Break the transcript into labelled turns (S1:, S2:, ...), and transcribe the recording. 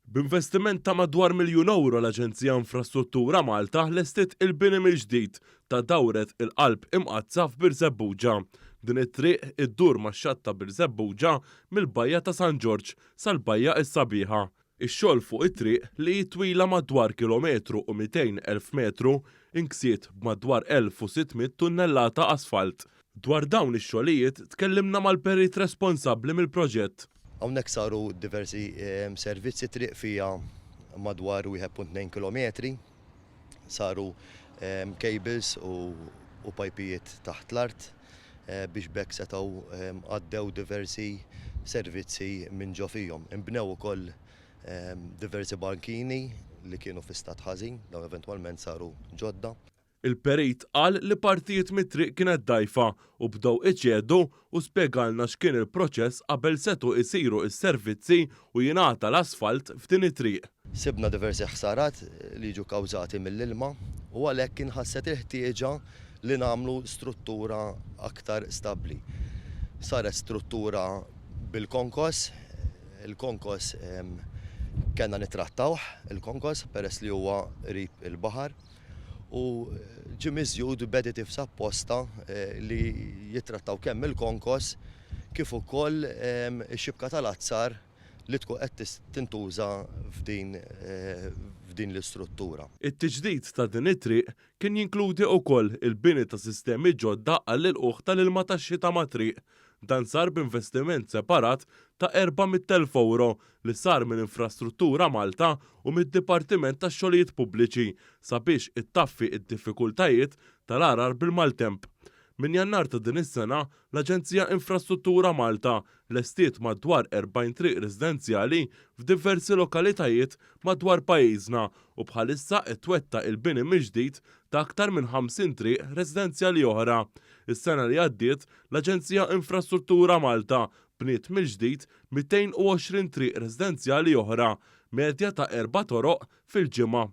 S1: B'investiment ta' madwar €1,000,000 l-Aġenzija Infrastruttura Malta ħlestiet il-bini mill-ġdid ta' dawret il-qalb imqazza f'Birsebbuġa. Din it-triq iddur max-xatt ta' Birsebbuġa mill-Bajja ta' San Ġorġ sal-Bajja is-Sabiħa. Ix-xogħol fuq it-triq li twila madwar kilometru u 200,000 metru inksiet b'madwar 1600 tunnellata asfalt. Dwar dawn ix-xogħlijiet tkellimna mal-perit responsabbli mill-proġett.
S2: Hawnhekk saru diversi servizzi triq fija madwar 1.2 kilometri, saru cables u pajpijiet taħt l-art biex bekk setgħu għaddew diversi servizzi minn ġo fihom. Inbnew ukoll diversi bankini li kienu fi stat ħażin, dawn eventwalment saru ġodda.
S1: Il-perit qal li partijiet mit-triq kienet dajfa u bdew iċedu u spjegalna x'kien il-proċess qabel setu jsiru s-servizzi u jingħata l-asfalt f'din it-triq.
S2: Sibna diversi ħsarat li ġu kawżati mill-ilma u għalhekk inħasset il-ħtieġa li nagħmlu struttura aktar stabbli. Saret struttura bil-konkos, il-konkos kellna nittrattawh il-konkos peress li huwa qrib il-baħar. U ġie miżjud b'additives apposta li jittrattaw kemm il-konkos kif ukoll ix-xibka tal-azzar li tkun qed tintuża f'din l-istruttura.
S1: It-tiġdid ta' din it-triq kien jinkludi wkoll il-bini ta' sistemi ġodda għall-ilquħ tal-ilma tax-xita ma' triq. Dan sar b'investiment separat ta' €400,000 li sar minn Infrastruttura Malta u mid-Dipartiment tax-Xogħlijiet Pubbliċi sabiex ittaffi d-diffikultajiet tal-arar bil-maltemp. Min Jannar ta' din is-sena, l-Aġenzija Infrastruttura Malta lestiet madwar 40 triq residenzjali f'diversi lokalitajiet madwar pajjiżna u bħalissa ttwettaq il-bini mill-ġdid ta' aktar minn 50 triq residenzjali oħra. Is-sena li għaddiet l-Aġenzija Infrastruttura Malta bniet mill-ġdid 220 triq residenzjali oħra, medja ta' 4 toroq fil-ġimgħa.